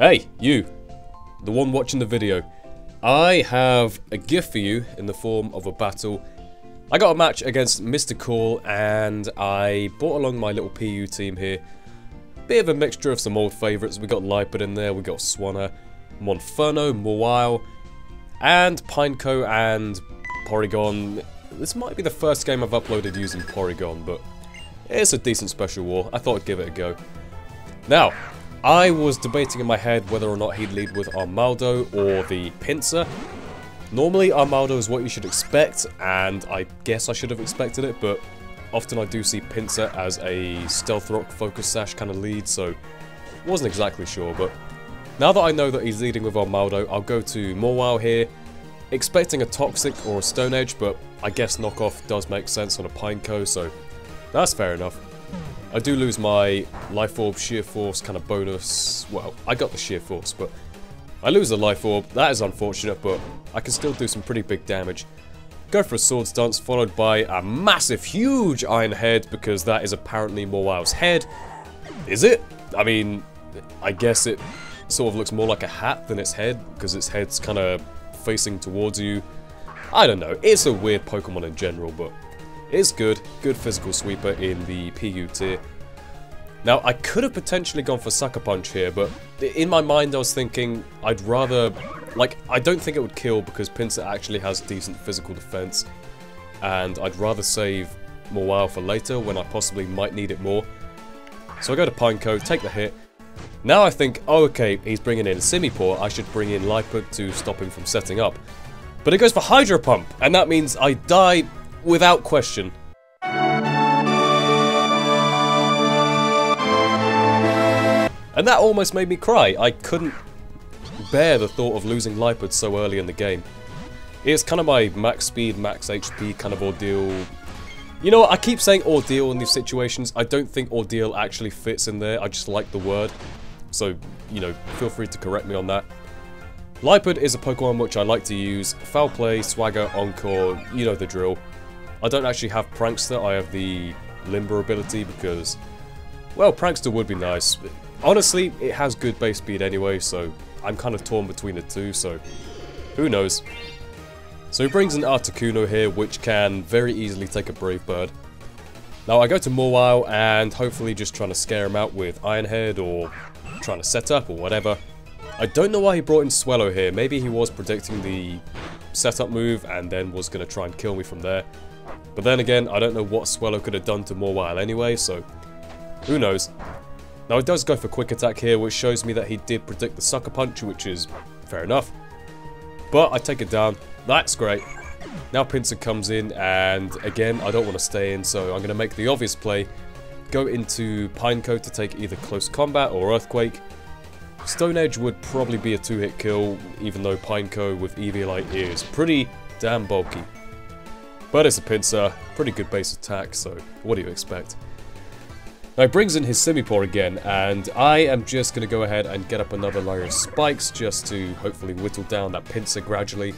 Hey, you, the one watching the video. I have a gift for you in the form of a battle. I got a match against Mizticall and I brought along my little PU team here. Bit of a mixture of some old favourites. We got Lipid in there, we got Swanna, Monferno and Mawile, and Pineco and Porygon. This might be the first game I've uploaded using Porygon, but it's a decent special war. I thought I'd give it a go. Now, I was debating in my head whether or not he'd lead with Armaldo or the Pinsir. Normally Armaldo is what you should expect, and I guess I should have expected it, but often I do see Pinsir as a Stealth Rock Focus Sash kind of lead, so wasn't exactly sure, but now that I know that he's leading with Armaldo, I'll go to Mawile here, expecting a Toxic or a Stone Edge, but I guess Knockoff does make sense on a Pineco, so that's fair enough. I do lose my Life Orb Sheer Force kind of bonus. Well, I got the Sheer Force, but I lose the Life Orb. That is unfortunate, but I can still do some pretty big damage. Go for a Swords Dance, followed by a massive, huge Iron Head, because that is apparently Mawile's head. Is it? I mean, I guess it sort of looks more like a hat than its head, because its head's kind of facing towards you. I don't know. It's a weird Pokemon in general, but it's good. Good physical sweeper in the PU tier. Now, I could have potentially gone for Sucker Punch here, but in my mind I was thinking I'd rather... Like, I don't think it would kill because Pinsir actually has decent physical defense, and I'd rather save Mawile for later when I possibly might need it more. So I go to Pineco, take the hit. Now I think, oh okay, he's bringing in Simipour, I should bring in Lipid to stop him from setting up. But it goes for Hydro Pump, and that means I die without question. And that almost made me cry. I couldn't bear the thought of losing Lipid so early in the game. It's kind of my max speed, max HP kind of ordeal. You know what, I keep saying ordeal in these situations. I don't think ordeal actually fits in there, I just like the word. So, you know, feel free to correct me on that. Lipid is a Pokemon which I like to use. Foul Play, Swagger, Encore, you know the drill. I don't actually have Prankster, I have the Limber ability because, well, Prankster would be nice. Honestly, it has good base speed anyway, so I'm kind of torn between the two, so who knows. So he brings an Articuno here, which can very easily take a Brave Bird. Now I go to Mawile and hopefully just trying to scare him out with Iron Head or trying to set up or whatever. I don't know why he brought in Swellow here. Maybe he was predicting the setup move and then was going to try and kill me from there. But then again, I don't know what Swellow could have done to Mawile anyway, so who knows. Now he does go for Quick Attack here, which shows me that he did predict the Sucker Punch, which is fair enough. But I take it down. That's great. Now Pinsir comes in, and again, I don't want to stay in, so I'm going to make the obvious play. Go into Pineco to take either Close Combat or Earthquake. Stone Edge would probably be a 2-hit kill, even though Pineco with Eviolite is pretty damn bulky. But it's a Pinsir, pretty good base attack, so what do you expect? Now he brings in his Simipour again, and I am just going to go ahead and get up another layer of spikes just to hopefully whittle down that Pinsir gradually.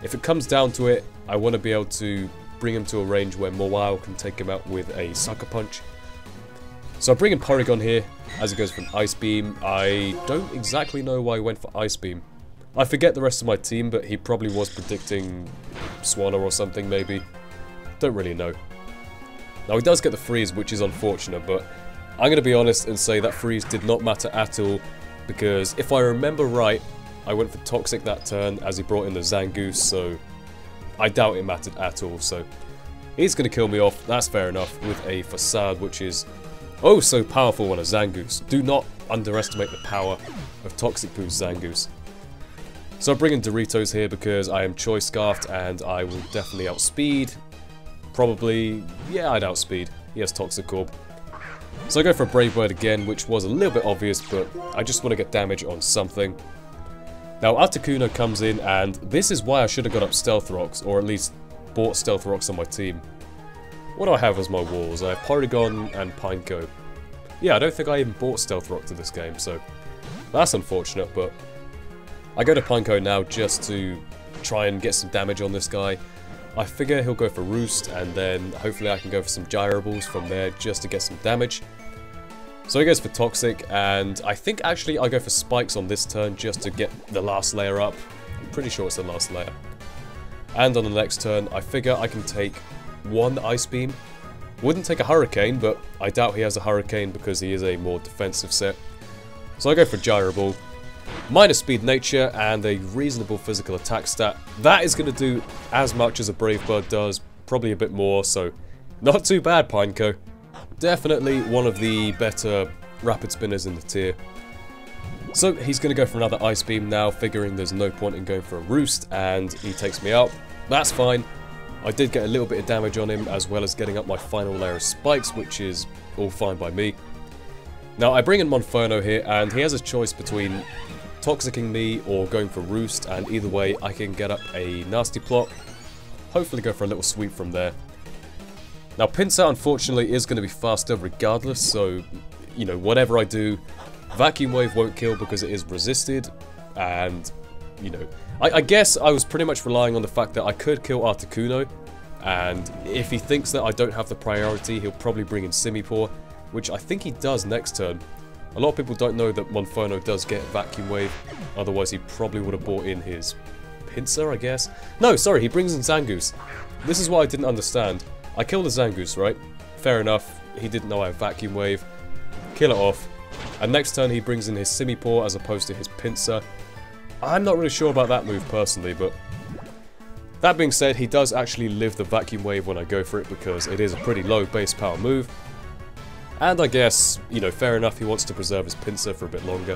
If it comes down to it, I want to be able to bring him to a range where Mawile can take him out with a Sucker Punch. So I bring in Porygon here, as he goes for an Ice Beam. I don't exactly know why he went for Ice Beam. I forget the rest of my team, but he probably was predicting Swanna or something maybe. Don't really know. Now he does get the freeze, which is unfortunate, but I'm going to be honest and say that freeze did not matter at all, because if I remember right, I went for Toxic that turn as he brought in the Zangoose, so I doubt it mattered at all, so he's going to kill me off, that's fair enough, with a Facade, which is oh so powerful on a Zangoose. Do not underestimate the power of Toxic Boost Zangoose. So I bring in Doritos here because I am Choice Scarfed and I will definitely outspeed. Probably, yeah, I'd outspeed. He has Toxic Orb. So I go for a Brave Bird again, which was a little bit obvious, but I just want to get damage on something. Now Articuno comes in, and this is why I should have got up Stealth Rocks, or at least bought Stealth Rocks on my team. What do I have as my walls? I have Porygon and Pineco. Yeah, I don't think I even bought Stealth Rock to this game, so that's unfortunate, but I go to Pineco now just to try and get some damage on this guy. I figure he'll go for Roost, and then hopefully I can go for some Gyrables from there just to get some damage. So he goes for Toxic, and I think actually I go for Spikes on this turn just to get the last layer up. I'm pretty sure it's the last layer. And on the next turn, I figure I can take one Ice Beam. Wouldn't take a Hurricane, but I doubt he has a Hurricane because he is a more defensive set. So I go for Gyro Ball. Minus Speed Nature and a reasonable physical attack stat. That is going to do as much as a Brave Bird does, probably a bit more, so not too bad, Pineco. Definitely one of the better Rapid Spinners in the tier. So he's going to go for another Ice Beam now, figuring there's no point in going for a Roost, and he takes me out. That's fine. I did get a little bit of damage on him, as well as getting up my final layer of Spikes, which is all fine by me. Now I bring in Monferno here, and he has a choice between Toxicking me or going for Roost, and either way I can get up a nasty plot. Hopefully go for a little sweep from there. Now, Pinsir, unfortunately, is going to be faster regardless, so, you know, whatever I do, Vacuum Wave won't kill because it is resisted, and, you know, I guess I was pretty much relying on the fact that I could kill Articuno, and if he thinks that I don't have the priority, he'll probably bring in Simipour, which I think he does next turn. A lot of people don't know that Monferno does get Vacuum Wave, otherwise he probably would have brought in his Pinsir, I guess? No, sorry, he brings in Zangoose. This is what I didn't understand. I kill the Zangoose, right? Fair enough, he didn't know I have Vacuum Wave. Kill it off. And next turn he brings in his Simipour as opposed to his Pinsir. I'm not really sure about that move personally, but... that being said, he does actually live the Vacuum Wave when I go for it because it is a pretty low base power move. And I guess, you know, fair enough, he wants to preserve his Pinsir for a bit longer.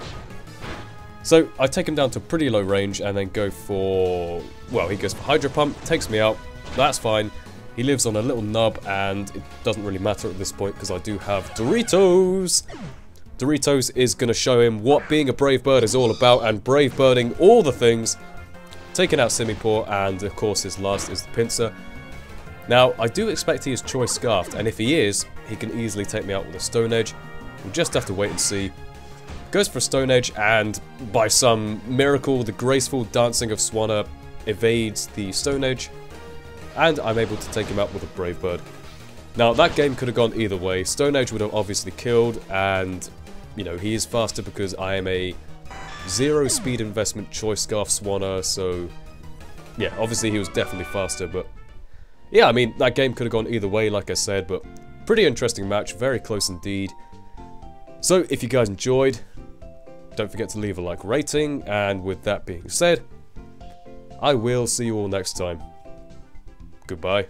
So, I take him down to pretty low range and then go for... well, he goes for Hydro Pump, takes me out. That's fine. He lives on a little nub, and it doesn't really matter at this point because I do have Doritos. Doritos is going to show him what being a Brave Bird is all about, and Brave Birding all the things. Taking out Simipour, and of course his last is the Pinsir. Now, I do expect he is Choice Scarfed, and if he is, he can easily take me out with a Stone Edge. We'll just have to wait and see. Goes for a Stone Edge, and by some miracle, the graceful dancing of Swanna evades the Stone Edge. And I'm able to take him out with a Brave Bird. Now, that game could have gone either way. Stone Edge would have obviously killed, and, you know, he is faster because I am a 0 speed investment Choice Scarf Swanna, so, yeah, obviously he was definitely faster, but, yeah, I mean, that game could have gone either way, like I said, but pretty interesting match, very close indeed. So, if you guys enjoyed, don't forget to leave a like rating, and with that being said, I will see you all next time. Goodbye.